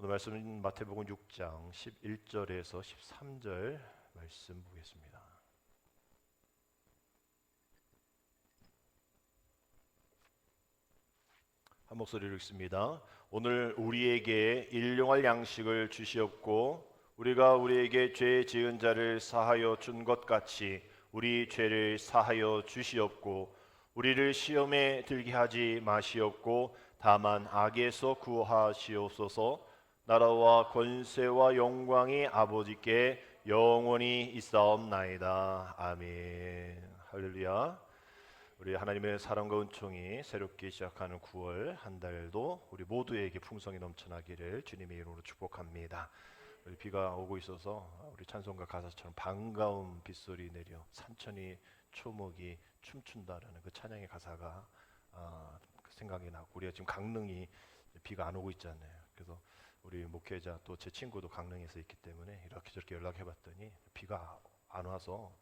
오늘 말씀은 마태복음 6장 11절에서 13절 말씀 보겠습니다. 한 목소리로 읽습니다. 오늘 우리에게 일용할 양식을 주시옵고 우리가 우리에게 죄 지은 자를 사하여 준 것 같이 우리 죄를 사하여 주시옵고 우리를 시험에 들게 하지 마시옵고 다만 악에서 구하시옵소서. 나라와 권세와 영광이 아버지께 영원히 있사옵나이다. 아멘. 할렐루야. 우리 하나님의 사랑과 은총이 새롭게 시작하는 9월 한 달도 우리 모두에게 풍성히 넘쳐나기를 주님의 이름으로 축복합니다. 우리 비가 오고 있어서 우리 찬송가 가사처럼 반가운 빗소리 내려 산천이 초목이 춤춘다라는 그 찬양의 가사가 생각이 나고, 우리가 지금 강릉이 비가 안 오고 있잖아요. 그래서 우리 목회자 또 제 친구도 강릉에서 있기 때문에 이렇게 저렇게 연락해봤더니 비가 안 와서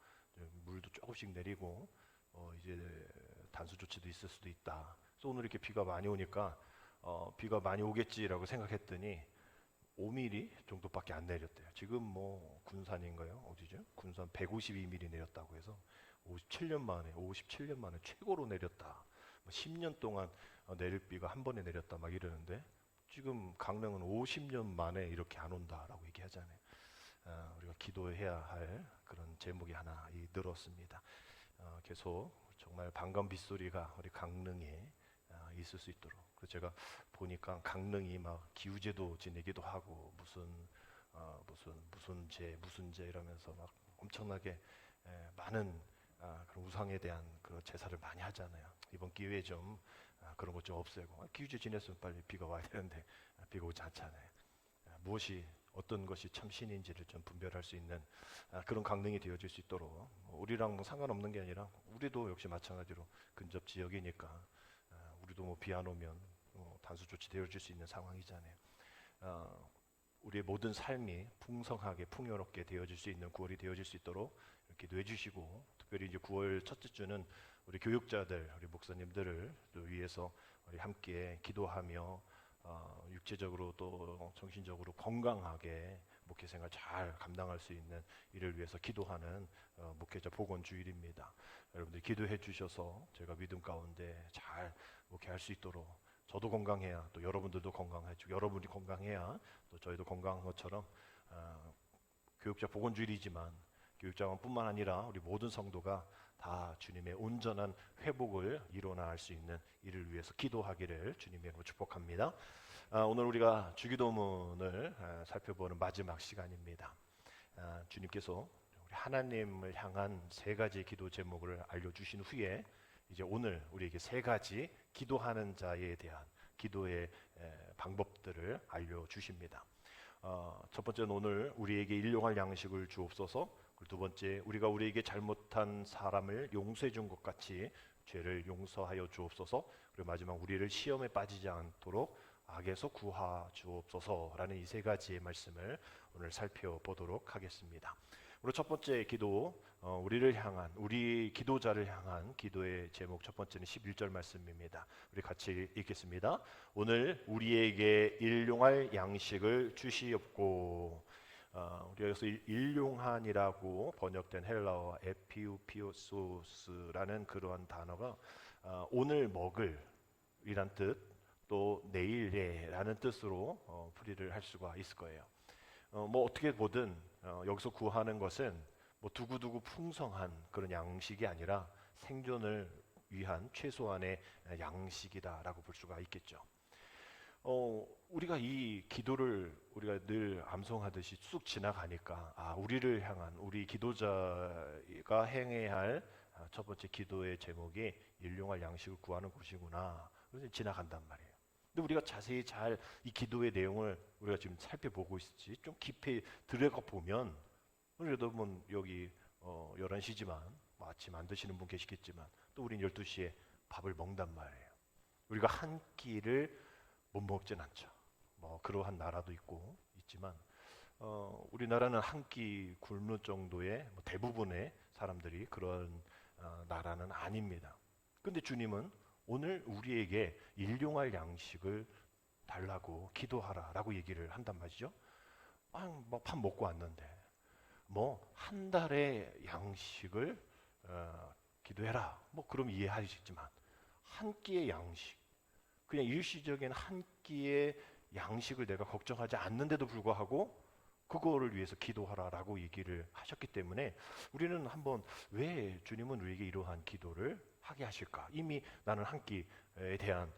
물도 조금씩 내리고 이제 단수 조치도 있을 수도 있다. 그래서 오늘 이렇게 비가 많이 오니까 비가 많이 오겠지라고 생각했더니 5mm 정도밖에 안 내렸대요. 지금 뭐 군산인가요? 어디죠? 군산 152mm 내렸다고 해서 57년 만에 최고로 내렸다. 10년 동안 내릴 비가 한 번에 내렸다 막 이러는데, 지금 강릉은 50년 만에 이렇게 안 온다라고 얘기하잖아요. 우리가 기도해야 할 그런 제목이 하나 늘었습니다. 계속 정말 반가운 빗소리가 우리 강릉에 있을 수 있도록. 그래서 제가 보니까 강릉이 막 기우제도 지내기도 하고 무슨 제 이러면서 막 엄청나게 많은 그런 우상에 대한 그 제사를 많이 하잖아요. 이번 기회에 좀 그런 것 좀 없애고, 기우제 지냈으면 빨리 비가 와야 되는데 비가 오지 않잖아요. 무엇이 어떤 것이 참 신인지를 좀 분별할 수 있는 그런 강릉이 되어질 수 있도록, 우리랑 뭐 상관없는 게 아니라 우리도 역시 마찬가지로 근접 지역이니까 우리도 뭐 비 안 오면 단수 조치 되어질 수 있는 상황이잖아요. 우리의 모든 삶이 풍성하게 풍요롭게 되어질 수 있는 9월이 되어질 수 있도록 이렇게 뇌주시고, 특별히 이제 9월 첫째 주는 우리 교육자들, 우리 목사님들을 또 위해서 우리 함께 기도하며 육체적으로 또 정신적으로 건강하게 목회생활 잘 감당할 수 있는 이를 위해서 기도하는 목회자 복원 주일입니다. 여러분들 기도해 주셔서 제가 믿음 가운데 잘 목회할 수 있도록, 저도 건강해야 또 여러분들도 건강해지고, 여러분이 건강해야 또 저희도 건강한 것처럼 교육자 복원 주일이지만 교육자뿐만 아니라 우리 모든 성도가 다 주님의 온전한 회복을 이뤄나갈 수 있는 이를 위해서 기도하기를 주님의 이름으로 축복합니다. 오늘 우리가 주기도문을 살펴보는 마지막 시간입니다. 주님께서 우리 하나님을 향한 세 가지 기도 제목을 알려주신 후에 이제 오늘 우리에게 세 가지 기도하는 자에 대한 기도의 방법들을 알려주십니다. 첫 번째는 오늘 우리에게 일용할 양식을 주옵소서. 두 번째, 우리가 우리에게 잘못한 사람을 용서해 준 것 같이 죄를 용서하여 주옵소서. 그리고 마지막, 우리를 시험에 빠지지 않도록 악에서 구하 주옵소서라는 이 세 가지의 말씀을 오늘 살펴보도록 하겠습니다. 우리 첫 번째 기도, 우리를 향한, 우리 기도자를 향한 기도의 제목 첫 번째는 11절 말씀입니다. 우리 같이 읽겠습니다. 오늘 우리에게 일용할 양식을 주시옵고. 우리가 여기서 일용한이라고 번역된 헬라어 에피우피오소스라는 그러한 단어가 오늘 먹을 이란 뜻, 또 내일에라는 뜻으로 풀이를 할 수가 있을 거예요. 뭐 어떻게 보든 여기서 구하는 것은 뭐 두고두고 풍성한 그런 양식이 아니라 생존을 위한 최소한의 양식이다라고 볼 수가 있겠죠. 우리가 이 기도를 우리가 늘 암송하듯이 쑥 지나가니까 우리를 향한, 우리 기도자가 행해야 할 첫 번째 기도의 제목이 일용할 양식을 구하는 것이구나, 그래서 지나간단 말이에요. 근데 우리가 자세히 잘 이 기도의 내용을 우리가 지금 살펴보고 있지, 좀 깊이 들어가 보면, 우리도 뭐 여기 11시지만 아침 안 드시는 분 계시겠지만 또 우린 12시에 밥을 먹는단 말이에요. 우리가 한 끼를 못 먹진 않죠. 뭐 그러한 나라도 있지만 우리나라는 한 끼 굶는 정도의 대부분의 사람들이 그런 나라는 아닙니다. 근데 주님은 오늘 우리에게 일용할 양식을 달라고 기도하라라고 얘기를 한단 말이죠. 밥 먹고 왔는데 뭐 한 달의 양식을 기도해라. 뭐 그럼 이해하시지만 한 끼의 양식, 그냥 일시적인 한 끼의 양식을 내가 걱정하지 않는데도 불구하고 그거를 위해서 기도하라라고 얘기를 하셨기 때문에 우리는 한번 왜 주님은 우리에게 이러한 기도를 하게 하실까? 이미 나는 한 끼에 대한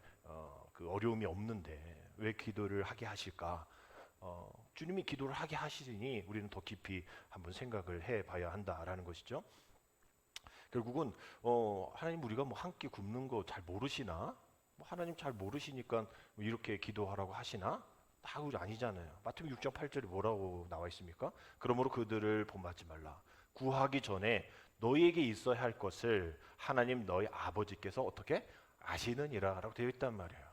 그 어려움이 없는데 왜 기도를 하게 하실까? 주님이 기도를 하게 하시니 우리는 더 깊이 한번 생각을 해봐야 한다라는 것이죠. 결국은 하나님 우리가 뭐 한 끼 굶는 거 잘 모르시나? 뭐 하나님 잘 모르시니까 이렇게 기도하라고 하시나? 다 우리 아니잖아요. 마태복음 6장 8절에 뭐라고 나와 있습니까? 그러므로 그들을 본받지 말라. 구하기 전에 너희에게 있어야 할 것을 하나님 너희 아버지께서 어떻게 아시느니라 라고 되어 있단 말이에요.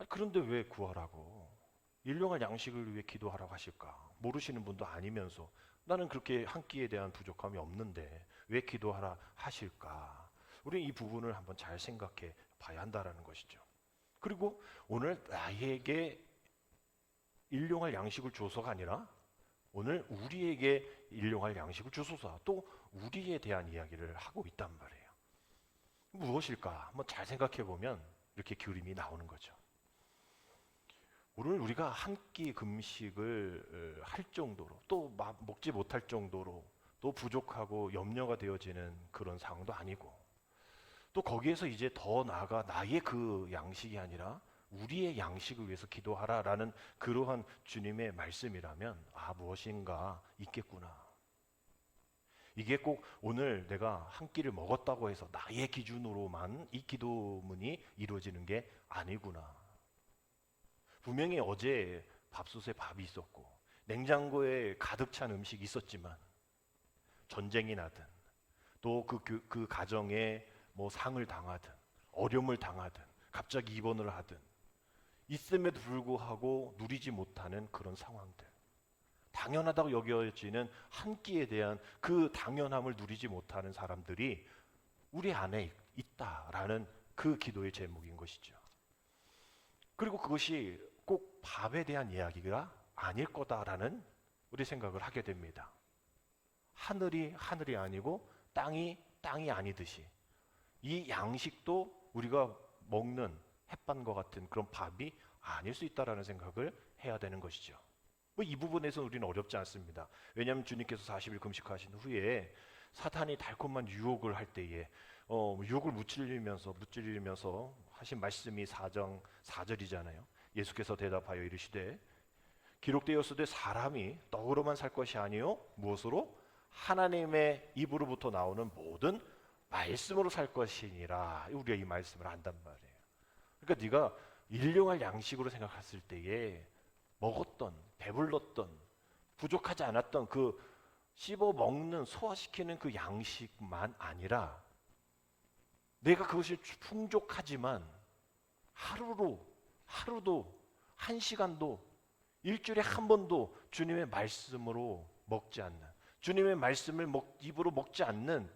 그런데 왜 구하라고? 일용할 양식을 위해 기도하라고 하실까? 모르시는 분도 아니면서 나는 그렇게 한 끼에 대한 부족함이 없는데 왜 기도하라 하실까? 우리는 이 부분을 한번 잘 생각해 봐야 한다라는 것이죠. 그리고 오늘 나에게 일용할 양식을 줘서가 아니라 오늘 우리에게 일용할 양식을 주소서, 또 우리에 대한 이야기를 하고 있단 말이에요. 무엇일까? 한번 잘 생각해 보면 이렇게 그림이 나오는 거죠. 오늘 우리가 한 끼 금식을 할 정도로 또 먹지 못할 정도로 또 부족하고 염려가 되어지는 그런 상황도 아니고, 또 거기에서 이제 더 나아가 나의 그 양식이 아니라 우리의 양식을 위해서 기도하라라는 그러한 주님의 말씀이라면 무엇인가 있겠구나. 이게 꼭 오늘 내가 한 끼를 먹었다고 해서 나의 기준으로만 이 기도문이 이루어지는 게 아니구나. 분명히 어제 밥솥에 밥이 있었고 냉장고에 가득 찬 음식이 있었지만 전쟁이 나든 또 그 가정에 뭐 상을 당하든 어려움을 당하든 갑자기 입원을 하든 있음에도 불구하고 누리지 못하는 그런 상황들, 당연하다고 여겨지는 한 끼에 대한 그 당연함을 누리지 못하는 사람들이 우리 안에 있다라는 그 기도의 제목인 것이죠. 그리고 그것이 꼭 밥에 대한 이야기가 아닐 거다라는 우리 생각을 하게 됩니다. 하늘이 하늘이 아니고 땅이 땅이 아니듯이 이 양식도 우리가 먹는 햇반과 같은 그런 밥이 아닐 수 있다라는 생각을 해야 되는 것이죠. 뭐 이 부분에서 우리는 어렵지 않습니다. 왜냐하면 주님께서 40일 금식하신 후에 사탄이 달콤한 유혹을 할 때에 유혹을 무찔리면서 하신 말씀이 4장 4절이잖아요. 예수께서 대답하여 이르시되 기록되었으되 사람이 떡으로만 살 것이 아니요 무엇으로? 하나님의 입으로부터 나오는 모든 말씀으로 살 것이니라. 우리가 이 말씀을 안단 말이에요. 그러니까 네가 일용할 양식으로 생각했을 때에 먹었던, 배불렀던, 부족하지 않았던 그 씹어 먹는, 소화시키는 그 양식만 아니라 내가 그것이 풍족하지만 하루도 한 시간도 일주일에 한 번도 주님의 말씀으로 먹지 않는, 주님의 말씀을 입으로 먹지 않는,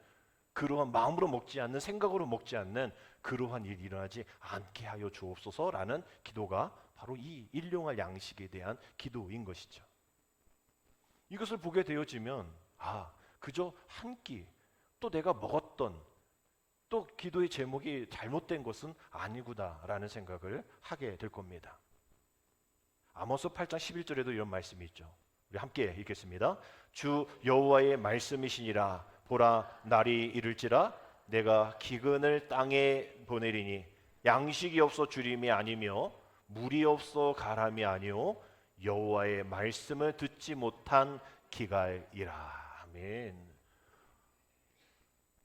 그러한 마음으로 먹지 않는, 생각으로 먹지 않는 그러한 일이 일어나지 않게 하여 주옵소서라는 기도가 바로 이 일용할 양식에 대한 기도인 것이죠. 이것을 보게 되어지면 그저 한 끼, 또 내가 먹었던, 또 기도의 제목이 잘못된 것은 아니구나라는 생각을 하게 될 겁니다. 아모스 8장 11절에도 이런 말씀이 있죠. 우리 함께 읽겠습니다. 주 여호와의 말씀이시니라. 보라, 날이 이를지라 내가 기근을 땅에 보내리니 양식이 없어 주림이 아니며 물이 없어 가람이 아니요 여호와의 말씀을 듣지 못한 기갈이라. 아멘.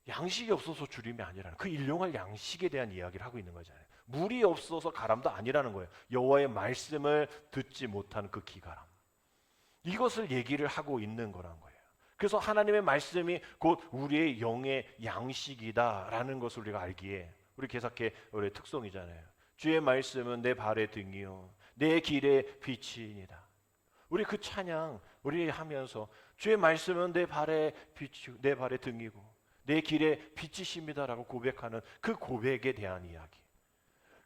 양식이 없어서 주림이 아니라는, 그 일용할 양식에 대한 이야기를 하고 있는 거잖아요. 물이 없어서 가람도 아니라는 거예요. 여호와의 말씀을 듣지 못한 그 기갈함, 이것을 얘기를 하고 있는 거란 거예요. 그래서 하나님의 말씀이 곧 우리의 영의 양식이다라는 것을 우리가 알기에, 우리 개사케 우리의 특성이잖아요. 주의 말씀은 내 발의 등이요 내 길의 빛이니라. 우리 그 찬양 우리 하면서 주의 말씀은 내 발의 빛이고 내 발의 등이고 내 길의 빛이십니다라고 고백하는 그 고백에 대한 이야기,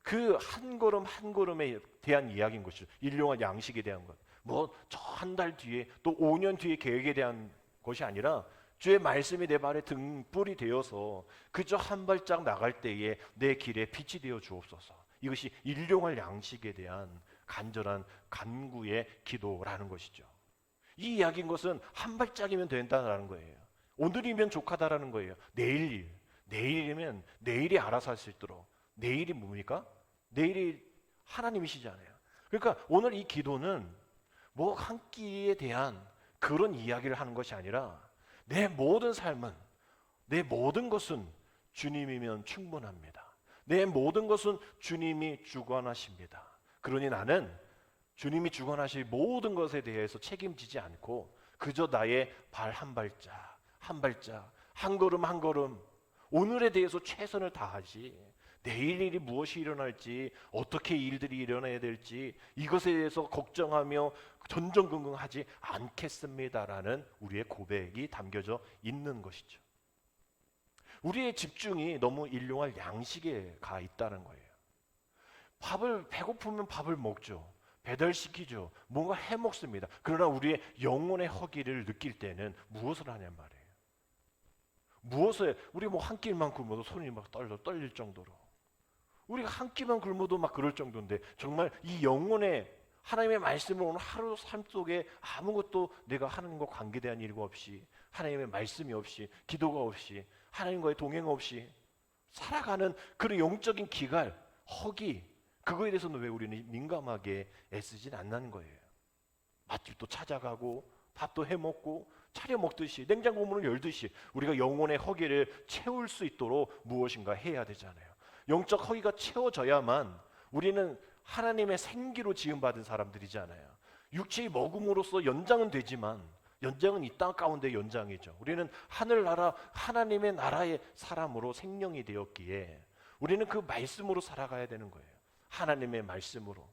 그 한 걸음 한 걸음에 대한 이야기인 것이죠. 일용할 양식에 대한 것. 뭐 저 한 달 뒤에 또 5년 뒤에 계획에 대한 것이 아니라 주의 말씀이 내 발에 등불이 되어서 그저 한 발짝 나갈 때에 내 길에 빛이 되어 주옵소서. 이것이 일용할 양식에 대한 간절한 간구의 기도라는 것이죠. 이 이야기인 것은 한 발짝이면 된다라는 거예요. 오늘이면 족하다라는 거예요. 내일이면 내일이 알아서 할 수 있도록. 내일이 뭡니까? 내일이 하나님이시잖아요. 그러니까 오늘 이 기도는 뭐 한 끼에 대한 그런 이야기를 하는 것이 아니라 내 모든 삶은, 내 모든 것은 주님이면 충분합니다. 내 모든 것은 주님이 주관하십니다. 그러니 나는 주님이 주관하실 모든 것에 대해서 책임지지 않고 그저 나의 발 한 발짝, 한 발짝, 한 걸음 한 걸음 오늘에 대해서 최선을 다하지, 내일 일이 무엇이 일어날지, 어떻게 일들이 일어나야 될지 이것에 대해서 걱정하며 전전긍긍하지 않겠습니다라는 우리의 고백이 담겨져 있는 것이죠. 우리의 집중이 너무 일용할 양식에 가 있다는 거예요. 배고프면 밥을 먹죠. 배달시키죠. 뭔가 해먹습니다. 그러나 우리의 영혼의 허기를 느낄 때는 무엇을 하냔 말이에요. 무엇을, 우리 뭐 한 끼만 굶어도 손이 막 떨릴 정도로, 우리가 한 끼만 굶어도 막 그럴 정도인데 정말 이 영혼의 하나님의 말씀을 오늘 하루 삶 속에 아무것도 내가 하나님과 관계된 일과 없이, 하나님의 말씀이 없이, 기도가 없이, 하나님과의 동행 없이 살아가는 그런 영적인 기갈, 허기, 그거에 대해서는 왜 우리는 민감하게 애쓰진 않는 거예요. 맛집도 찾아가고 밥도 해먹고 차려 먹듯이 냉장고 문을 열듯이 우리가 영혼의 허기를 채울 수 있도록 무엇인가 해야 되잖아요. 영적 허기가 채워져야만 우리는 하나님의 생기로 지음받은 사람들이잖아요. 육체의 먹음으로써 연장은 되지만 연장은 이 땅 가운데 연장이죠. 우리는 하늘나라 하나님의 나라의 사람으로 생명이 되었기에 우리는 그 말씀으로 살아가야 되는 거예요. 하나님의 말씀으로.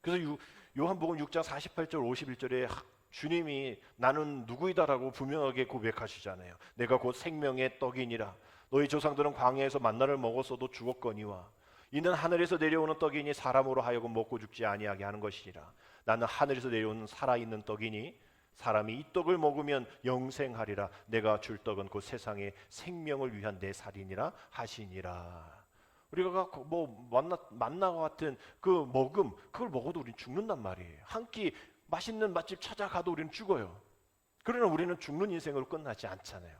그래서 요한복음 6장 48절 51절에 주님이 나는 누구이다라고 분명하게 고백하시잖아요. 내가 곧 생명의 떡이니라. 너희 조상들은 광야에서 만나를 먹었어도 죽었거니와 이는 하늘에서 내려오는 떡이니 사람으로 하여금 먹고 죽지 아니하게 하는 것이니라. 나는 하늘에서 내려오는 살아있는 떡이니 사람이 이 떡을 먹으면 영생하리라. 내가 줄 떡은 곧 세상의 생명을 위한 내 살이니라 하시니라. 우리가 뭐 만나와 같은 그 먹음, 그걸 먹어도 우리는 죽는단 말이에요. 한 끼 맛있는 맛집 찾아가도 우리는 죽어요. 그러나 우리는 죽는 인생으로 끝나지 않잖아요.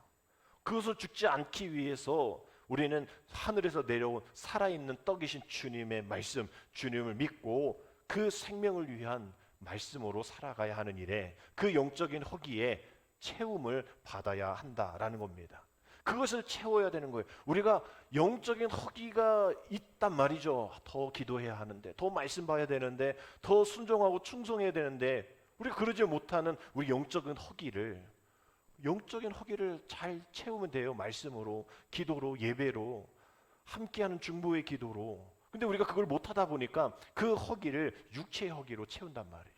그것을 죽지 않기 위해서 우리는 하늘에서 내려온 살아있는 떡이신 주님의 말씀, 주님을 믿고 그 생명을 위한 말씀으로 살아가야 하는 일에 그 영적인 허기에 채움을 받아야 한다라는 겁니다. 그것을 채워야 되는 거예요. 우리가 영적인 허기가 있단 말이죠. 더 기도해야 하는데, 더 말씀 봐야 되는데, 더 순종하고 충성해야 되는데 우리가 그러지 못하는 우리 영적인 허기를 잘 채우면 돼요. 말씀으로, 기도로, 예배로, 함께하는 중보의 기도로. 근데 우리가 그걸 못하다 보니까 그 허기를 육체의 허기로 채운단 말이에요.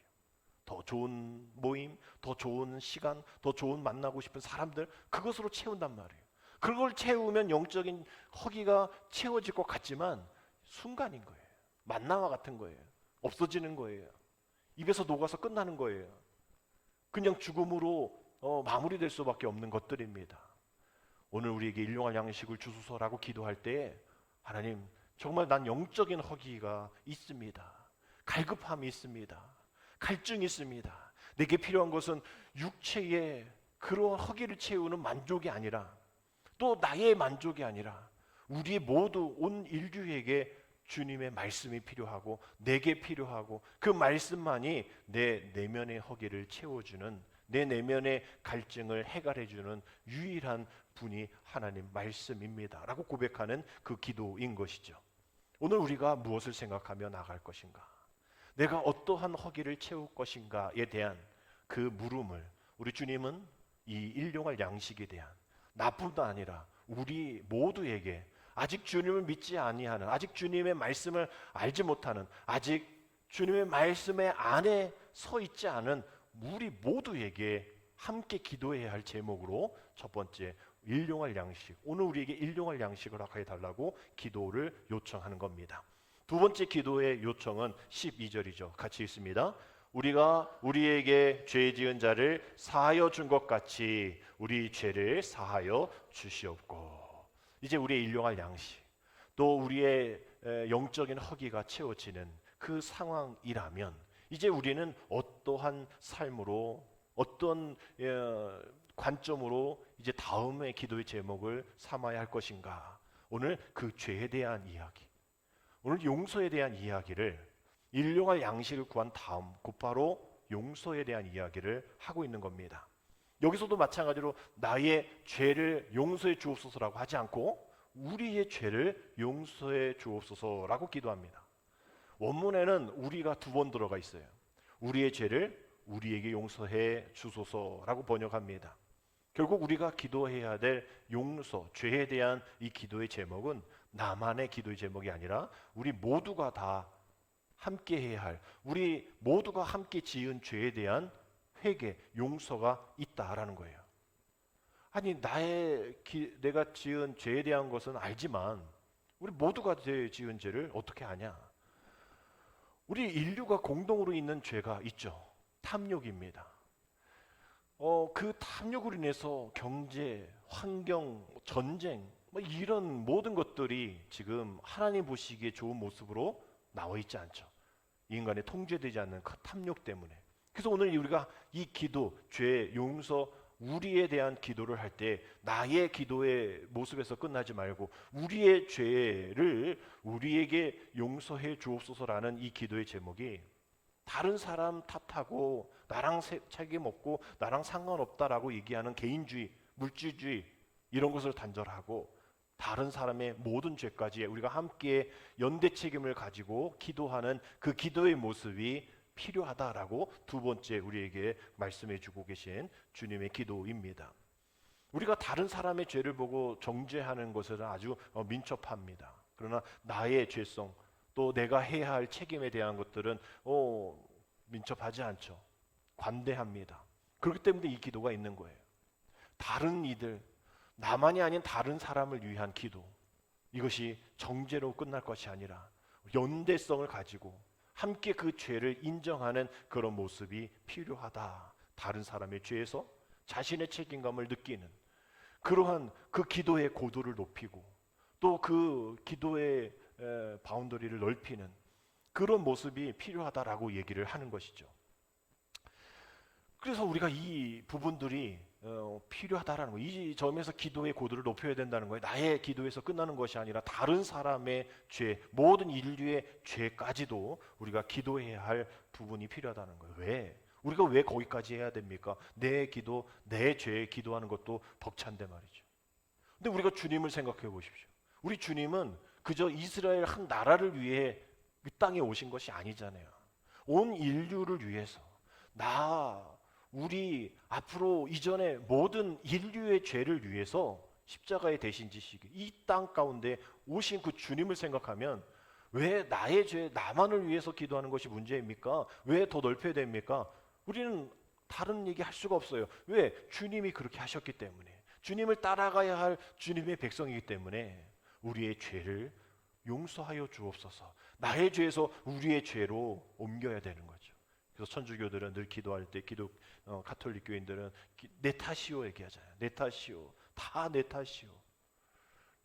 더 좋은 모임, 더 좋은 시간, 더 좋은 만나고 싶은 사람들, 그것으로 채운단 말이에요. 그걸 채우면 영적인 허기가 채워질 것 같지만 순간인 거예요. 만나와 같은 거예요. 없어지는 거예요. 입에서 녹아서 끝나는 거예요. 그냥 죽음으로 마무리될 수밖에 없는 것들입니다. 오늘 우리에게 일용할 양식을 주소서라고 기도할 때 하나님, 정말 난 영적인 허기가 있습니다. 갈급함이 있습니다. 갈증이 있습니다. 내게 필요한 것은 육체의 그런 허기를 채우는 만족이 아니라, 또 나의 만족이 아니라 우리 모두 온 인류에게 주님의 말씀이 필요하고 내게 필요하고 그 말씀만이 내 내면의 허기를 채워주는, 내 내면의 갈증을 해결해주는 유일한 분이 하나님 말씀입니다 라고 고백하는 그 기도인 것이죠. 오늘 우리가 무엇을 생각하며 나갈 것인가, 내가 어떠한 허기를 채울 것인가에 대한 그 물음을 우리 주님은 이 일용할 양식에 대한, 나뿐도 아니라 우리 모두에게, 아직 주님을 믿지 아니하는, 아직 주님의 말씀을 알지 못하는, 아직 주님의 말씀의 안에 서 있지 않은 우리 모두에게 함께 기도해야 할 제목으로 첫 번째 일용할 양식, 오늘 우리에게 일용할 양식을 허락해 달라고 기도를 요청하는 겁니다. 두 번째 기도의 요청은 12절이죠. 같이 읽습니다. 우리가 우리에게 죄 지은 자를 사하여 준 것 같이 우리 죄를 사하여 주시옵고. 이제 우리의 일용할 양식, 또 우리의 영적인 허기가 채워지는 그 상황이라면 이제 우리는 어떠한 삶으로, 어떤 관점으로 이제 다음의 기도의 제목을 삼아야 할 것인가. 오늘 그 죄에 대한 이야기, 오늘 용서에 대한 이야기를, 일용할 양식을 구한 다음 곧바로 용서에 대한 이야기를 하고 있는 겁니다. 여기서도 마찬가지로 나의 죄를 용서해 주옵소서라고 하지 않고 우리의 죄를 용서해 주옵소서라고 기도합니다. 원문에는 우리가 두 번 들어가 있어요. 우리의 죄를 우리에게 용서해 주소서라고 번역합니다. 결국 우리가 기도해야 될 용서, 죄에 대한 이 기도의 제목은 나만의 기도의 제목이 아니라 우리 모두가 다 함께 해야 할, 우리 모두가 함께 지은 죄에 대한 회개, 용서가 있다라는 거예요. 아니 내가 지은 죄에 대한 것은 알지만 우리 모두가 지은 죄를 어떻게 아냐? 우리 인류가 공동으로 있는 죄가 있죠. 탐욕입니다. 그 탐욕으로 인해서 경제, 환경, 전쟁, 이런 모든 것들이 지금 하나님 보시기에 좋은 모습으로 나와 있지 않죠. 인간에 통제되지 않는 그 탐욕 때문에. 그래서 오늘 우리가 이 기도, 죄, 용서, 우리에 대한 기도를 할 때 나의 기도의 모습에서 끝나지 말고 우리의 죄를 우리에게 용서해 주옵소서라는 이 기도의 제목이 다른 사람 탓하고 나랑 책임 없고 나랑 상관없다라고 얘기하는 개인주의, 물질주의 이런 것을 단절하고 다른 사람의 모든 죄까지 우리가 함께 연대 책임을 가지고 기도하는 그 기도의 모습이 필요하다라고 두 번째 우리에게 말씀해 주고 계신 주님의 기도입니다. 우리가 다른 사람의 죄를 보고 정죄하는 것은 아주 민첩합니다. 그러나 나의 죄성, 또 내가 해야 할 책임에 대한 것들은 민첩하지 않죠. 관대합니다. 그렇기 때문에 이 기도가 있는 거예요. 다른 이들, 나만이 아닌 다른 사람을 위한 기도, 이것이 정죄로 끝날 것이 아니라 연대성을 가지고 함께 그 죄를 인정하는 그런 모습이 필요하다. 다른 사람의 죄에서 자신의 책임감을 느끼는 그러한 그 기도의 고도를 높이고 또 그 기도의 바운더리를 넓히는 그런 모습이 필요하다라고 얘기를 하는 것이죠. 그래서 우리가 이 부분들이 필요하다라는 거예요. 이 점에서 기도의 고도를 높여야 된다는 거예요. 나의 기도에서 끝나는 것이 아니라 다른 사람의 죄, 모든 인류의 죄까지도 우리가 기도해야 할 부분이 필요하다는 거예요. 왜? 우리가 왜 거기까지 해야 됩니까? 내 기도, 내 죄에 기도하는 것도 벅찬데 말이죠. 근데 우리가 주님을 생각해 보십시오. 우리 주님은 그저 이스라엘 한 나라를 위해 이 땅에 오신 것이 아니잖아요. 온 인류를 위해서 우리 앞으로 이전에 모든 인류의 죄를 위해서 십자가에 대신 지시기 이 땅 가운데 오신 그 주님을 생각하면 왜 나의 죄, 나만을 위해서 기도하는 것이 문제입니까? 왜 더 넓혀야 됩니까? 우리는 다른 얘기 할 수가 없어요. 왜? 주님이 그렇게 하셨기 때문에, 주님을 따라가야 할 주님의 백성이기 때문에 우리의 죄를 용서하여 주옵소서. 나의 죄에서 우리의 죄로 옮겨야 되는 거죠. 그래서 천주교들은 늘 기도할 때 가톨릭 교인들은 내 탓이오 얘기하잖아요. 내 탓이오. 다 내 탓이오.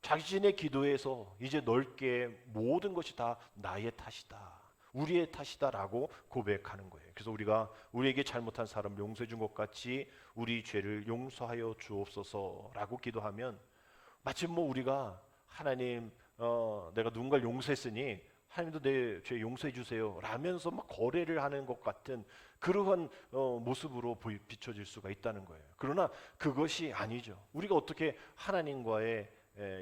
자신의 기도에서 이제 넓게 모든 것이 다 나의 탓이다. 우리의 탓이다라고 고백하는 거예요. 그래서 우리가 우리에게 잘못한 사람 용서해 준 것 같이 우리 죄를 용서하여 주옵소서라고 기도하면 마치 우리가 하나님 내가 누군가를 용서했으니 하나님도 내 죄 용서해 주세요 라면서 거래를 하는 것 같은 그러한 모습으로 비춰질 수가 있다는 거예요. 그러나 그것이 아니죠. 우리가 어떻게 하나님과의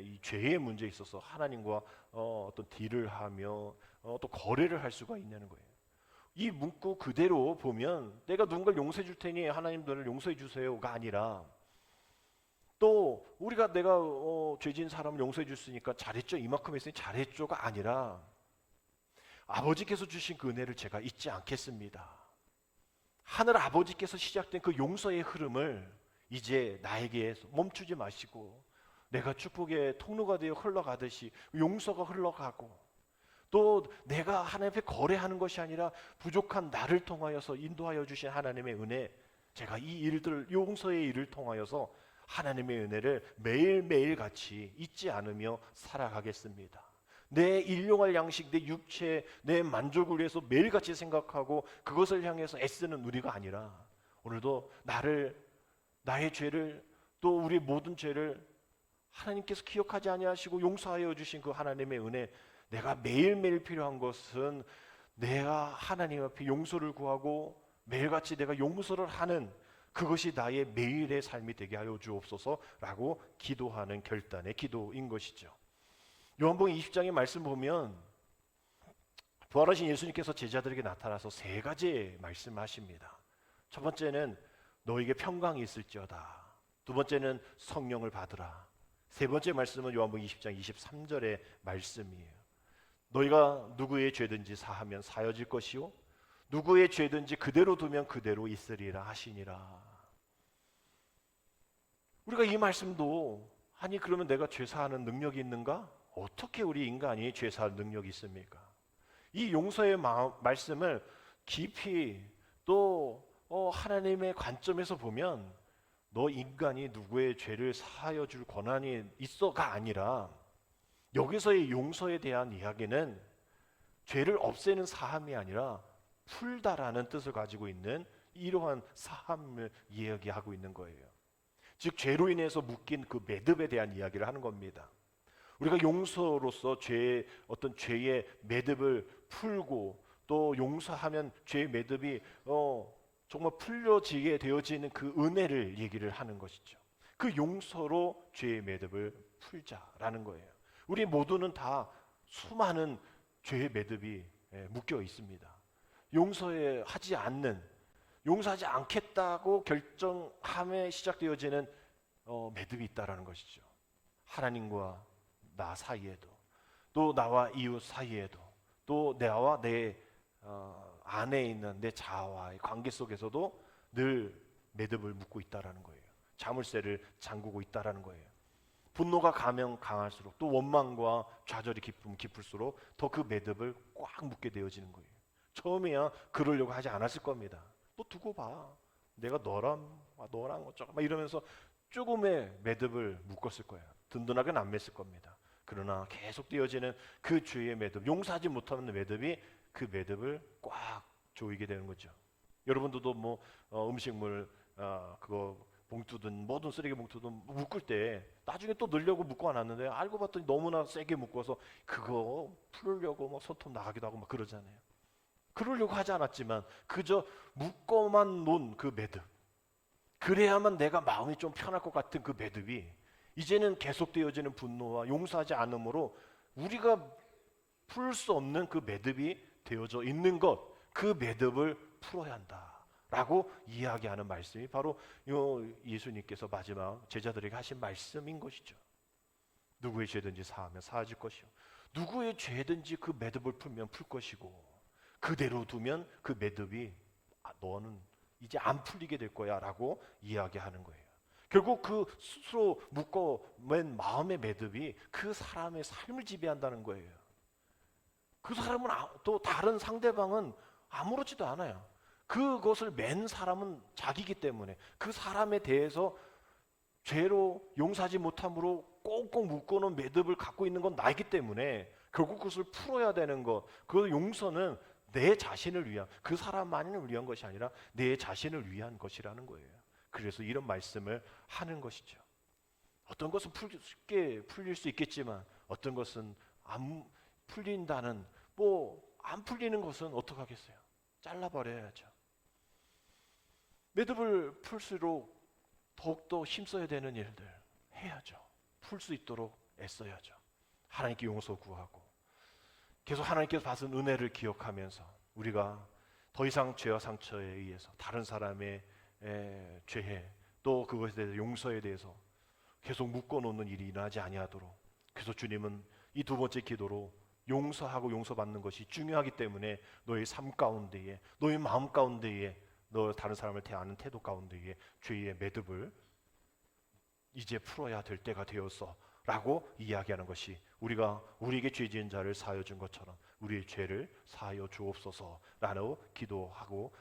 이 죄의 문제에 있어서 하나님과 어떤 딜을 하며 또 거래를 할 수가 있냐는 거예요. 이 문구 그대로 보면 내가 누군가를 용서해 줄 테니 하나님 너를 용서해 주세요가 아니라 또 내가 죄진 사람을 용서해 줬으니까 잘했죠, 이만큼 했으니 잘했죠가 아니라 아버지께서 주신 그 은혜를 제가 잊지 않겠습니다. 하늘 아버지께서 시작된 그 용서의 흐름을 이제 나에게 멈추지 마시고 내가 축복의 통로가 되어 흘러가듯이 용서가 흘러가고, 또 내가 하나님 앞에 거래하는 것이 아니라 부족한 나를 통하여서 인도하여 주신 하나님의 은혜, 제가 이 일들, 용서의 일을 통하여서 하나님의 은혜를 매일매일 같이 잊지 않으며 살아가겠습니다. 내 일용할 양식, 내 육체, 내 만족을 위해서 매일같이 생각하고 그것을 향해서 애쓰는 우리가 아니라, 오늘도 나의 죄를, 또 우리 모든 죄를 하나님께서 기억하지 아니하시고 용서하여 주신 그 하나님의 은혜, 내가 매일매일 필요한 것은 내가 하나님 앞에 용서를 구하고 매일같이 내가 용서를 하는, 그것이 나의 매일의 삶이 되게 하여 주옵소서라고 기도하는 결단의 기도인 것이죠. 요한복음 20장의 말씀 보면 부활하신 예수님께서 제자들에게 나타나서 세 가지 말씀하십니다. 첫 번째는 너에게 평강이 있을지어다. 두 번째는 성령을 받으라. 세 번째 말씀은 요한복음 20장 23절의 말씀이에요. 너희가 누구의 죄든지 사하면 사여질 것이요 누구의 죄든지 그대로 두면 그대로 있으리라 하시니라. 우리가 이 말씀도, 아니 그러면 내가 죄 사하는 능력이 있는가? 어떻게 우리 인간이 죄 사할 능력이 있습니까? 이 용서의 말씀을 깊이 또 하나님의 관점에서 보면 너 인간이 누구의 죄를 사하여 줄 권한이 있어가 아니라, 여기서의 용서에 대한 이야기는 죄를 없애는 사함이 아니라 풀다라는 뜻을 가지고 있는 이러한 사함을 이야기하고 있는 거예요. 즉 죄로 인해서 묶인 그 매듭에 대한 이야기를 하는 겁니다. 우리가 용서로서 죄의 매듭을 풀고, 또 용서하면 죄의 매듭이 정말 풀려지게 되어지는 그 은혜를 얘기를 하는 것이죠. 그 용서로 죄의 매듭을 풀자라는 거예요. 우리 모두는 다 수많은 죄의 매듭이 묶여 있습니다. 용서하지 않겠다고 결정함에 시작되어지는 매듭이 있다라는 것이죠. 하나님과 나 사이에도, 또 나와 이웃 사이에도, 또 나와 내 안에 있는 내 자아와의 관계 속에서도 늘 매듭을 묶고 있다라는 거예요. 자물쇠를 잠그고 있다라는 거예요. 분노가 가면 강할수록, 또 원망과 좌절이 깊을수록 더 그 매듭을 꽉 묶게 되어지는 거예요. 처음에야 그러려고 하지 않았을 겁니다. 너 두고 봐, 내가 너랑 어쩌고 막 이러면서 조금의 매듭을 묶었을 거예요. 든든하게는 안 맸을 겁니다. 그러나 계속 되어지는 그 죄의 매듭, 용서하지 못하는 매듭이 그 매듭을 꽉 조이게 되는 거죠. 여러분들도 음식물 그거 봉투든 뭐든 쓰레기 봉투든 묶을 때 나중에 또 넣으려고 묶어놨는데 알고 봤더니 너무나 세게 묶어서 그거 풀려고 손톱 나가기도 하고 막 그러잖아요. 그러려고 하지 않았지만 그저 묶어만 놓은 그 매듭, 그래야만 내가 마음이 좀 편할 것 같은 그 매듭이 이제는 계속되어지는 분노와 용서하지 않음으로 우리가 풀 수 없는 그 매듭이 되어져 있는 것, 그 매듭을 풀어야 한다라고 이야기하는 말씀이 바로 예수님께서 마지막 제자들에게 하신 말씀인 것이죠. 누구의 죄든지 사하면 사하질 것이요 누구의 죄든지 그 매듭을 풀면 풀 것이고, 그대로 두면 그 매듭이 너는 이제 안 풀리게 될 거야 라고 이야기하는 거예요. 결국 그 스스로 묶어맨 마음의 매듭이 그 사람의 삶을 지배한다는 거예요. 그 사람은 또 다른 상대방은 아무렇지도 않아요. 그것을 맨 사람은 자기이기 때문에 그 사람에 대해서 죄로 용서하지 못함으로 꽁꽁 묶어놓은 매듭을 갖고 있는 건 나이기 때문에 결국 그것을 풀어야 되는 것, 그 용서는 내 자신을 위한, 그 사람만을 위한 것이 아니라 내 자신을 위한 것이라는 거예요. 그래서 이런 말씀을 하는 것이죠. 어떤 것은 쉽게 풀릴 수 있겠지만 어떤 것은 안 풀린다는, 안 풀리는 것은 어떡하겠어요? 잘라버려야죠. 매듭을 풀수록 더욱더 힘써야 되는 일들 해야죠. 풀 수 있도록 애써야죠. 하나님께 용서 구하고 계속 하나님께서 받은 은혜를 기억하면서 우리가 더 이상 죄와 상처에 의해서 다른 사람의 죄해, 또 그것에 대해서 용서에 대해서 계속 묶어놓는 일이 일어나지 아니하도록, 그래서 주님은 이 두 번째 기도로 용서하고 용서받는 것이 중요하기 때문에 너의 삶 가운데에, 너의 마음 가운데에, 너 다른 사람을 대하는 태도 가운데에 죄의 매듭을 이제 풀어야 될 때가 되었어 라고 이야기하는 것이 우리에게 죄 지은 자를 사하여 준 것처럼 우리의 죄를 사하여 주옵소서 라고 기도하고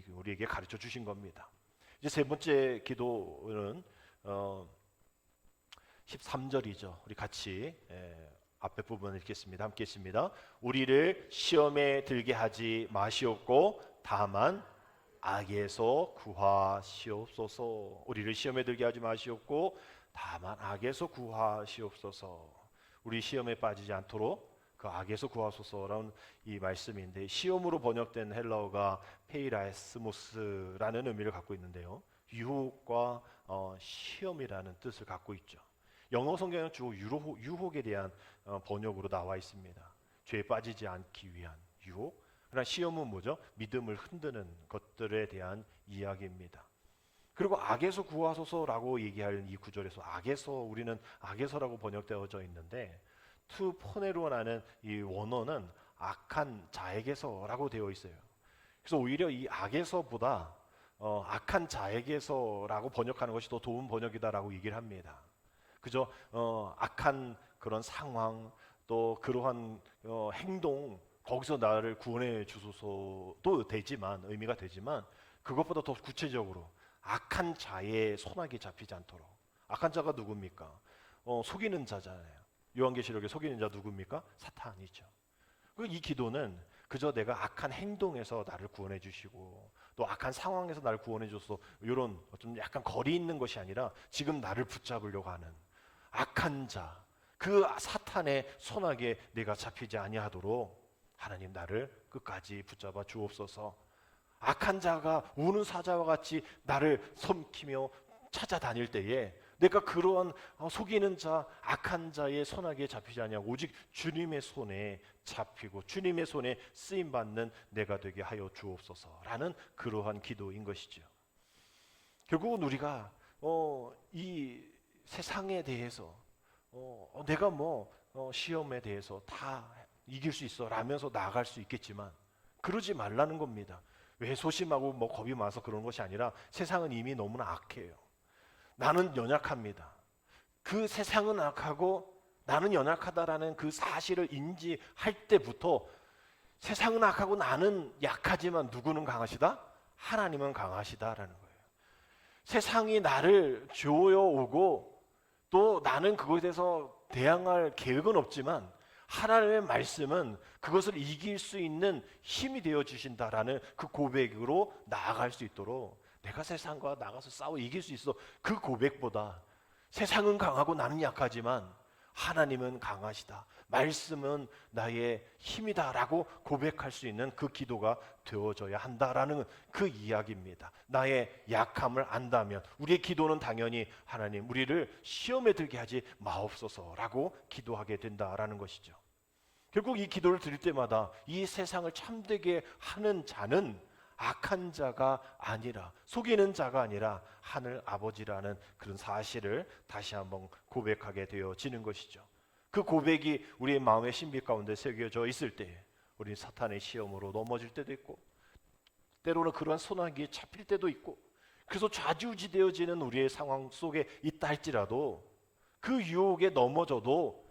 우리에게 가르쳐 주신 겁니다. 이제 세 번째 기도는 13절이죠. 우리 같이 앞에 부분 읽겠습니다. 함께 읽습니다. 우리를 시험에 들게 하지 마시옵고 다만 악에서 구하시옵소서. 우리를 시험에 들게 하지 마시옵고 다만 악에서 구하시옵소서. 우리 시험에 빠지지 않도록 그 악에서 구하소서라는 이 말씀인데, 시험으로 번역된 헬라어가 페이라스모스라는 의미를 갖고 있는데요, 유혹과 시험이라는 뜻을 갖고 있죠. 영어 성경은 주로 유혹에 대한 번역으로 나와 있습니다. 죄에 빠지지 않기 위한 유혹. 그러나 시험은 뭐죠? 믿음을 흔드는 것들에 대한 이야기입니다. 그리고 악에서 구하소서라고 얘기하는 이 구절에서 우리는 악에서라고 번역되어져 있는데, 투포네로라는 이 원어는 악한 자에게서라고 되어 있어요. 그래서 오히려 이 악에서보다 악한 자에게서라고 번역하는 것이 더 좋은 번역이다라고 얘기를 합니다. 그저 악한 그런 상황, 또 그러한 행동, 거기서 나를 구원해 주소서도 되지만, 의미가 되지만, 그것보다 더 구체적으로 악한 자의 손아귀에 잡히지 않도록. 악한 자가 누굽니까? 속이는 자잖아요. 요한계시록에 속이는 자 누굽니까? 사탄이죠. 이 기도는 그저 내가 악한 행동에서 나를 구원해 주시고 또 악한 상황에서 나를 구원해 줘서 이런 좀 약간 거리 있는 것이 아니라 지금 나를 붙잡으려고 하는 악한 자, 그 사탄의 손아귀에 내가 잡히지 아니하도록 하나님 나를 끝까지 붙잡아 주옵소서. 악한 자가 우는 사자와 같이 나를 섬기며 찾아다닐 때에 내가 그러한 속이는 자, 악한 자의 손아귀에 잡히지 아니하고 오직 주님의 손에 잡히고 주님의 손에 쓰임 받는 내가 되게 하여 주옵소서라는 그러한 기도인 것이죠. 결국은 우리가 이 세상에 대해서 내가 시험에 대해서 다 이길 수 있어 라면서 나아갈 수 있겠지만 그러지 말라는 겁니다. 외소심하고 겁이 많아서 그런 것이 아니라 세상은 이미 너무나 악해요. 나는 연약합니다. 그 세상은 악하고 나는 연약하다라는 그 사실을 인지할 때부터 세상은 악하고 나는 약하지만 누구는 강하시다? 하나님은 강하시다라는 거예요. 세상이 나를 조여오고 또 나는 그것에 대해서 대항할 계획은 없지만 하나님의 말씀은 그것을 이길 수 있는 힘이 되어 주신다라는 그 고백으로 나아갈 수 있도록, 내가 세상과 나가서 싸워 이길 수 있어, 그 고백보다 세상은 강하고 나는 약하지만 하나님은 강하시다, 말씀은 나의 힘이다라고 고백할 수 있는 그 기도가 되어져야 한다라는 그 이야기입니다. 나의 약함을 안다면 우리의 기도는 당연히 하나님 우리를 시험에 들게 하지 마옵소서라고 기도하게 된다라는 것이죠. 결국 이 기도를 드릴 때마다 이 세상을 참되게 하는 자는 악한 자가 아니라, 속이는 자가 아니라 하늘 아버지라는 그런 사실을 다시 한번 고백하게 되어지는 것이죠. 그 고백이 우리의 마음의 신비 가운데 새겨져 있을 때 우리는 사탄의 시험으로 넘어질 때도 있고 때로는 그러한 소나기에 잡힐 때도 있고, 그래서 좌지우지되어지는 우리의 상황 속에 있다 할지라도 그 유혹에 넘어져도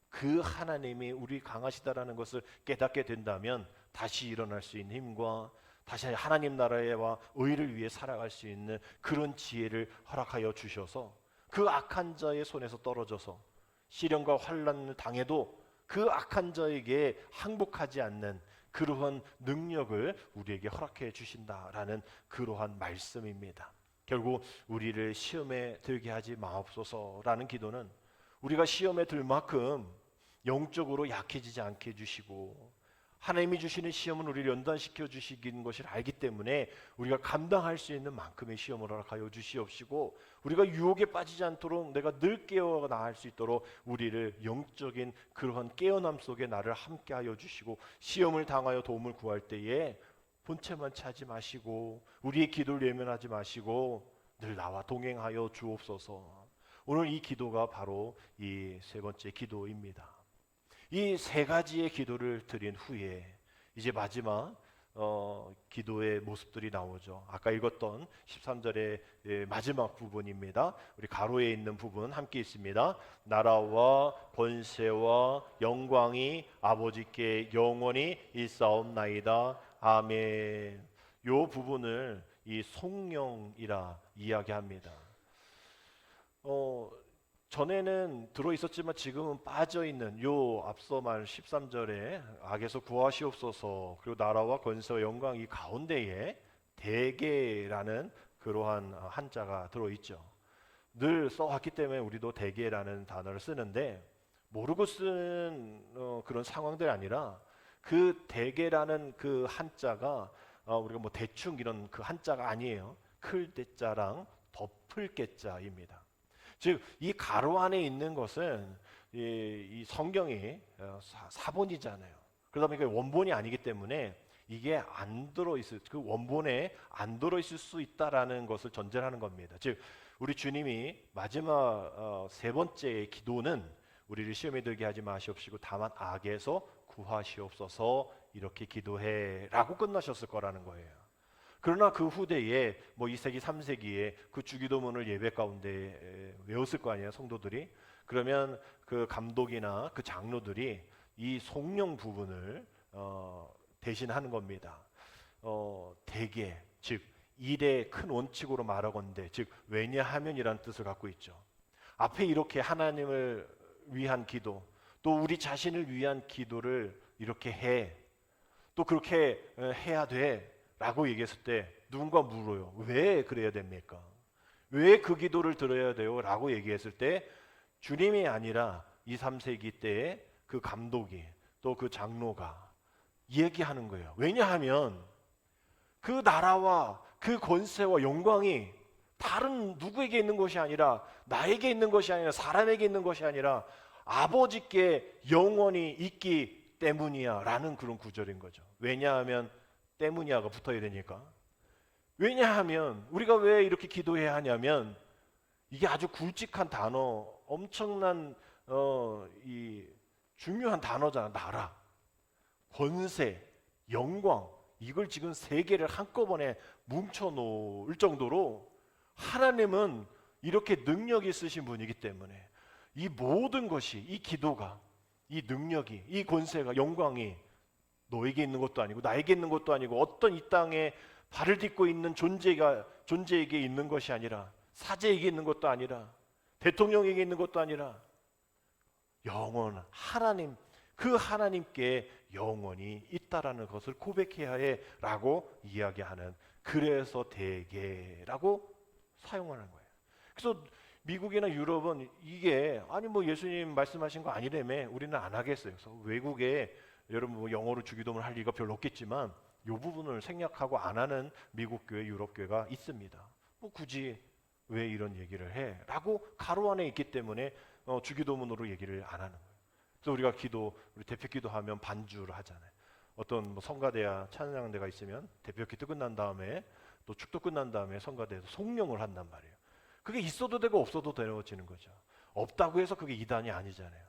그 하나님이 우리 강하시다라는 것을 깨닫게 된다면 다시 일어날 수 있는 힘과 다시 하나님 나라와 의를 위해 살아갈 수 있는 그런 지혜를 허락하여 주셔서 그 악한 자의 손에서 떨어져서 시련과 환난을 당해도 그 악한 자에게 항복하지 않는 그러한 능력을 우리에게 허락해 주신다라는 그러한 말씀입니다. 결국 우리를 시험에 들게 하지 마옵소서라는 기도는 우리가 시험에 들 만큼 영적으로 약해지지 않게 해주시고 하나님이 주시는 시험은 우리를 연단시켜 주시는 것을 알기 때문에 우리가 감당할 수 있는 만큼의 시험을 허락하여 주시옵시고, 우리가 유혹에 빠지지 않도록 내가 늘 깨어 나갈 수 있도록 우리를 영적인 그러한 깨어남 속에 나를 함께하여 주시고, 시험을 당하여 도움을 구할 때에 본체만 차지 마시고 우리의 기도를 외면하지 마시고 늘 나와 동행하여 주옵소서. 오늘 이 기도가 바로 이 세 번째 기도입니다. 이 세 가지의 기도를 드린 후에 이제 마지막 기도의 모습들이 나오죠. 아까 읽었던 13절의 마지막 부분입니다. 우리 가로에 있는 부분 함께 있습니다. 나라와 권세와 영광이 아버지께 영원히 있사옵나이다. 아멘. 요 부분을 이 성령이라 이야기합니다. 전에는 들어있었지만 지금은 빠져있는 요 앞서 말 13절에 악에서 구하시옵소서, 그리고 나라와 권세와 영광, 이 가운데에 대개라는 그러한 한자가 들어있죠. 늘 써왔기 때문에 우리도 대개라는 단어를 쓰는데, 모르고 쓴 그런 상황들이 아니라 그 대개라는 그 한자가 우리가 뭐 대충 이런 그 한자가 아니에요. 클 대자랑 덮을 개자입니다. 즉 이 가로 안에 있는 것은 이 성경이 사본이잖아요. 그러다 보니까 원본이 아니기 때문에 이게 안 들어있을, 그 원본에 안 들어있을 수 있다라는 것을 전제를 하는 겁니다. 즉 우리 주님이 마지막 세 번째의 기도는 우리를 시험에 들게 하지 마시옵시고 다만 악에서 구하시옵소서, 이렇게 기도해라고 끝나셨을 거라는 거예요. 그러나 그 후대에 뭐 2세기 3세기에 그 주기도문을 예배 가운데 외웠을 거 아니에요, 성도들이. 그러면 그 감독이나 그 장로들이 이 성령 부분을 대신하는 겁니다. 대개, 즉 일의 큰 원칙으로 말하건대, 즉 왜냐하면이라는 뜻을 갖고 있죠. 앞에 이렇게 하나님을 위한 기도, 또 우리 자신을 위한 기도를 이렇게 해, 또 그렇게 해야 돼 라고 얘기했을 때 누군가 물어요. 왜 그래야 됩니까? 왜 그 기도를 들어야 돼요? 라고 얘기했을 때 주님이 아니라 2, 3세기 때의 그 감독이, 또 그 장로가 얘기하는 거예요. 왜냐하면 그 나라와 그 권세와 영광이 다른 누구에게 있는 것이 아니라, 나에게 있는 것이 아니라, 사람에게 있는 것이 아니라 아버지께 영원히 있기 때문이야 라는 그런 구절인 거죠. 왜냐하면 때문이야가 붙어야 되니까. 왜냐하면 우리가 왜 이렇게 기도해야 하냐면 이게 아주 굵직한 단어, 엄청난 이 중요한 단어잖아. 나라, 권세, 영광, 이걸 지금 세 개를 한꺼번에 뭉쳐 놓을 정도로 하나님은 이렇게 능력이 있으신 분이기 때문에 이 모든 것이, 이 기도가, 이 능력이, 이 권세가, 영광이 너에게 있는 것도 아니고 나에게 있는 것도 아니고 어떤 이 땅에 발을 딛고 있는 존재에게 있는 것이 아니라, 사제에게 있는 것도 아니라, 대통령에게 있는 것도 아니라 영원 하나님, 그 하나님께 영원히 있다라는 것을 고백해야 해라고 이야기하는, 그래서 대개라고 사용하는 거예요. 그래서 미국이나 유럽은 이게 아니 뭐 예수님 말씀하신 거 아니라며 우리는 안 하겠어요. 그래서 외국에 여러분 뭐 영어로 주기도문을 할 리가 별로 없겠지만 이 부분을 생략하고 안 하는 미국 교회, 유럽 교회가 있습니다. 뭐 굳이 왜 이런 얘기를 해? 라고 가로 안에 있기 때문에 주기도문으로 얘기를 안 하는 거예요. 그래서 우리가 우리 대표 기도하면 반주를 하잖아요. 어떤 뭐 성가대야 찬양대가 있으면 대표 기도 끝난 다음에 또 축도 끝난 다음에 성가대에서 송령을 한단 말이에요. 그게 있어도 되고 없어도 되어지는 거죠. 없다고 해서 그게 이단이 아니잖아요.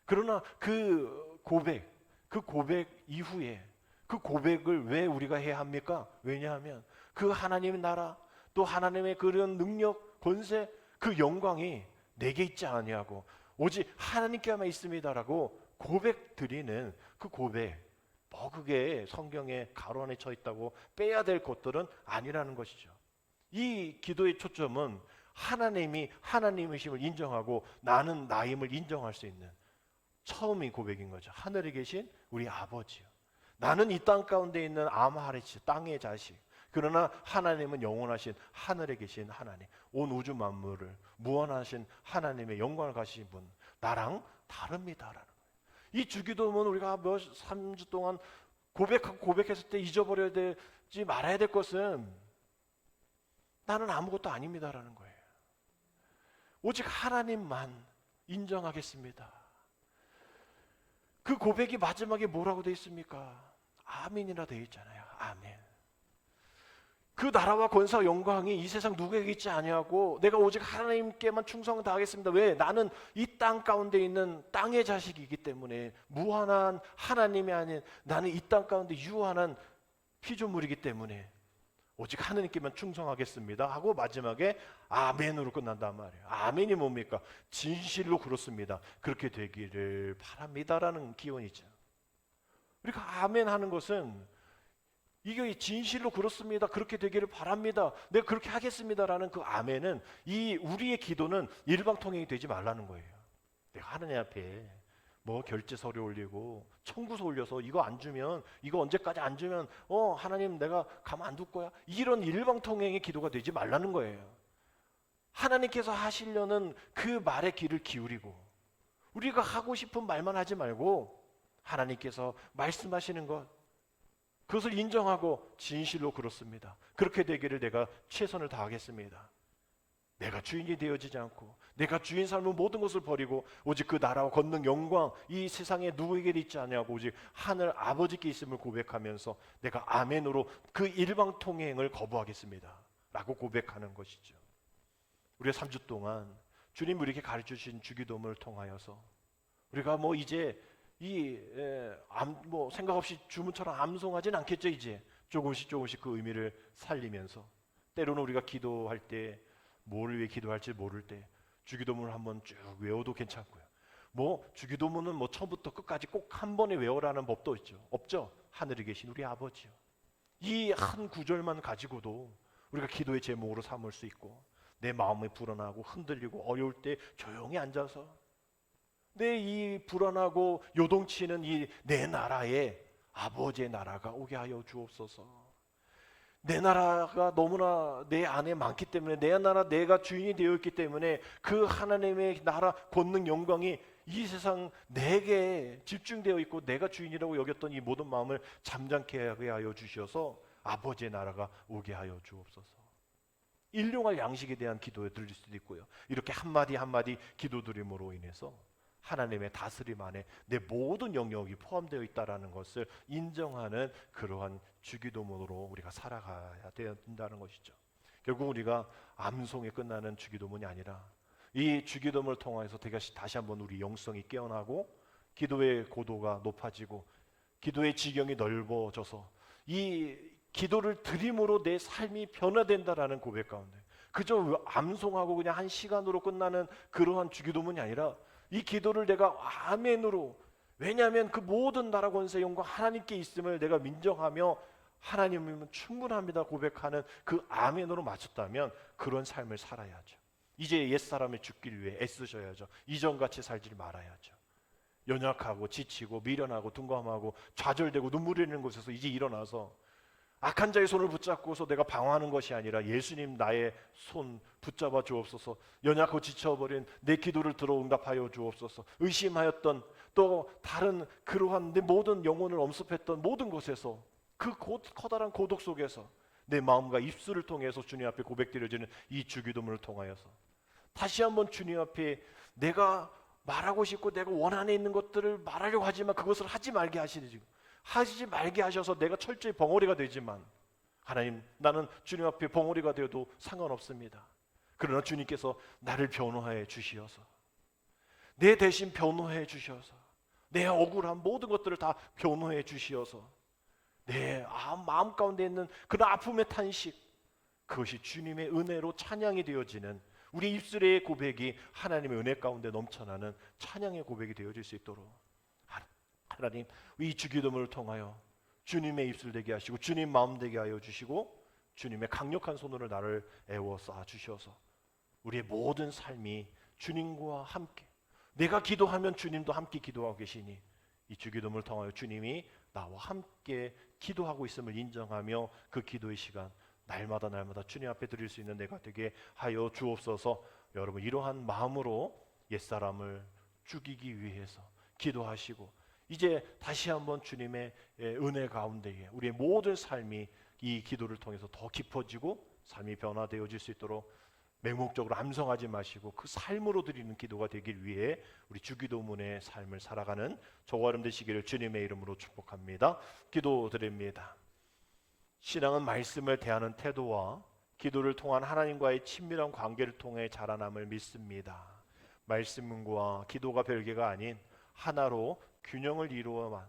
그러나 그 고백 이후에 그 고백을 왜 우리가 해야 합니까? 왜냐하면 그 하나님의 나라, 또 하나님의 그런 능력, 권세, 그 영광이 내게 있지 아니하고 오직 하나님께만 있습니다라고 고백 드리는 그 고백, 뭐 그게 성경에 가로 안에 쳐 있다고 빼야 될 것들은 아니라는 것이죠. 이 기도의 초점은 하나님이 하나님이심을 인정하고 나는 나임을 인정할 수 있는 처음이 고백인 거죠. 하늘에 계신 우리 아버지요. 나는 이 땅 가운데 있는 아마하레치, 땅의 자식. 그러나 하나님은 영원하신 하늘에 계신 하나님, 온 우주 만물을 무한하신 하나님의 영광을 가지신 분, 나랑 다릅니다라는 거예요. 이 주기도문 우리가 3주 동안 고백했을 때 잊어버려야 되지 말아야 될 것은 나는 아무것도 아닙니다라는 거예요. 오직 하나님만 인정하겠습니다. 그 고백이 마지막에 뭐라고 되어 있습니까? 아멘이라 되어 있잖아요. 아멘. 그 나라와 권세와 영광이 이 세상 누구에게 있지 아니하고 내가 오직 하나님께만 충성 다하겠습니다. 왜? 나는 이 땅 가운데 있는 땅의 자식이기 때문에 무한한 하나님이 아닌 나는 이 땅 가운데 유한한 피조물이기 때문에 오직 하느님께만 충성하겠습니다 하고 마지막에 아멘으로 끝난단 말이에요. 아멘이 뭡니까? 진실로 그렇습니다, 그렇게 되기를 바랍니다라는 기원이죠. 우리가 아멘 하는 것은 이게 진실로 그렇습니다, 그렇게 되기를 바랍니다, 내가 그렇게 하겠습니다라는 그 아멘은, 이 우리의 기도는 일방통행이 되지 말라는 거예요. 내가 하느님 앞에 뭐 결제 서류 올리고 청구서 올려서 이거 안 주면, 이거 언제까지 안 주면 하나님 내가 가만 안 둘 거야, 이런 일방통행의 기도가 되지 말라는 거예요. 하나님께서 하시려는 그 말에 귀를 기울이고 우리가 하고 싶은 말만 하지 말고 하나님께서 말씀하시는 것, 그것을 인정하고 진실로 그렇습니다, 그렇게 되기를 내가 최선을 다하겠습니다, 내가 주인이 되어지지 않고 내가 주인 삶은 모든 것을 버리고 오직 그 나라와 권능 영광 이 세상에 누구에게 있지 않냐고 오직 하늘 아버지께 있음을 고백하면서 내가 아멘으로 그 일방통행을 거부하겠습니다 라고 고백하는 것이죠. 우리가 3주 동안 주님 우리에게 가르쳐 주신 주기도문을 통하여서 우리가 뭐 이제 생각 없이 주문처럼 암송하진 않겠죠. 이제 조금씩 그 의미를 살리면서 때로는 우리가 기도할 때 뭘 위해 기도할지 모를 때 주기도문을 한번 쭉 외워도 괜찮고요. 뭐 주기도문은 뭐 처음부터 끝까지 꼭 한 번에 외워라는 법도 있죠. 없죠. 하늘에 계신 우리 아버지요, 이 한 구절만 가지고도 우리가 기도의 제목으로 삼을 수 있고, 내 마음이 불안하고 흔들리고 어려울 때 조용히 앉아서 내 이 불안하고 요동치는 이 내 나라에 아버지의 나라가 오게 하여 주옵소서. 내 나라가 너무나 내 안에 많기 때문에, 내 나라 내가 주인이 되어 있기 때문에 그 하나님의 나라 권능 영광이 이 세상 내게 집중되어 있고 내가 주인이라고 여겼던 이 모든 마음을 잠잠케 하게 하여 주셔서 아버지의 나라가 오게 하여 주옵소서. 일용할 양식에 대한 기도에 들릴 수도 있고요. 이렇게 한마디 한마디 기도드림으로 인해서 하나님의 다스림 안에 내 모든 영역이 포함되어 있다는 것을 인정하는 그러한 주기도문으로 우리가 살아가야 된다는 것이죠. 결국 우리가 암송에 끝나는 주기도문이 아니라 이 주기도문을 통해서 다시 한번 우리 영성이 깨어나고 기도의 고도가 높아지고 기도의 지경이 넓어져서 이 기도를 드림으로 내 삶이 변화된다라는 고백 가운데 그저 암송하고 그냥 한 시간으로 끝나는 그러한 주기도문이 아니라 이 기도를 내가 아멘으로, 왜냐하면 그 모든 나라 권세 영광 하나님께 있음을 내가 민정하며 하나님이면 충분합니다 고백하는 그 아멘으로 맞췄다면 그런 삶을 살아야죠. 이제 옛사람의 죽기를 위해 애쓰셔야죠. 이전같이 살지 말아야죠. 연약하고 지치고 미련하고 둔감하고 좌절되고 눈물 흘리는 곳에서 이제 일어나서 악한 자의 손을 붙잡고서 내가 방황하는 것이 아니라 예수님 나의 손 붙잡아 주옵소서. 연약하고 지쳐버린 내 기도를 들어 응답하여 주옵소서. 의심하였던 또 다른 그러한 내 모든 영혼을 엄습했던 모든 곳에서 그 커다란 고독 속에서 내 마음과 입술을 통해서 주님 앞에 고백드려지는 이 주기도문을 통하여서 다시 한번 주님 앞에 내가 말하고 싶고 내가 원안에 있는 것들을 말하려고 하지만 그것을 하지 말게 하셔서 내가 철저히 벙어리가 되지만, 하나님 나는 주님 앞에 벙어리가 되어도 상관없습니다. 그러나 주님께서 나를 변호해 주시어서 내 대신 변호해 주셔서 내 억울한 모든 것들을 다 변호해 주시어서 내 마음 가운데 있는 그런 아픔의 탄식, 그것이 주님의 은혜로 찬양이 되어지는 우리 입술의 고백이 하나님의 은혜 가운데 넘쳐나는 찬양의 고백이 되어질 수 있도록 하나님 이 주기도문을 통하여 주님의 입술 되게 하시고 주님 마음 되게 하여 주시고 주님의 강력한 손으로 나를 애워 쌓아 주셔서 우리의 모든 삶이 주님과 함께, 내가 기도하면 주님도 함께 기도하고 계시니 이 주기도문을 통하여 주님이 나와 함께 기도하고 있음을 인정하며 그 기도의 시간 날마다 주님 앞에 드릴 수 있는 내가 되게 하여 주옵소서. 여러분 이러한 마음으로 옛사람을 죽이기 위해서 기도하시고 이제 다시 한번 주님의 은혜 가운데에 우리의 모든 삶이 이 기도를 통해서 더 깊어지고 삶이 변화되어질 수 있도록 맹목적으로 암송하지 마시고 그 삶으로 드리는 기도가 되길 위해 우리 주기도문의 삶을 살아가는 저와 여러분 되시기를 주님의 이름으로 축복합니다. 기도드립니다. 신앙은 말씀을 대하는 태도와 기도를 통한 하나님과의 친밀한 관계를 통해 자라남을 믿습니다. 말씀과 기도가 별개가 아닌 하나로 균형을 이루어만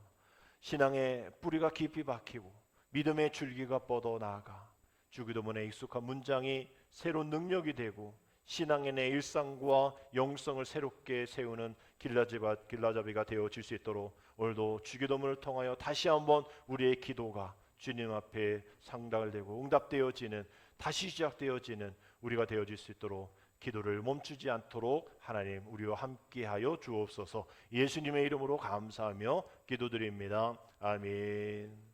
신앙의 뿌리가 깊이 박히고 믿음의 줄기가 뻗어나가 주기도문에 익숙한 문장이 새로운 능력이 되고 신앙의 내 일상과 영성을 새롭게 세우는 길라잡이가 되어질 수 있도록 오늘도 주기도문을 통하여 다시 한번 우리의 기도가 주님 앞에 상달을 되고 응답되어지는, 다시 시작되어지는 우리가 되어질 수 있도록 기도를 멈추지 않도록 하나님 우리와 함께하여 주옵소서. 예수님의 이름으로 감사하며 기도드립니다. 아멘.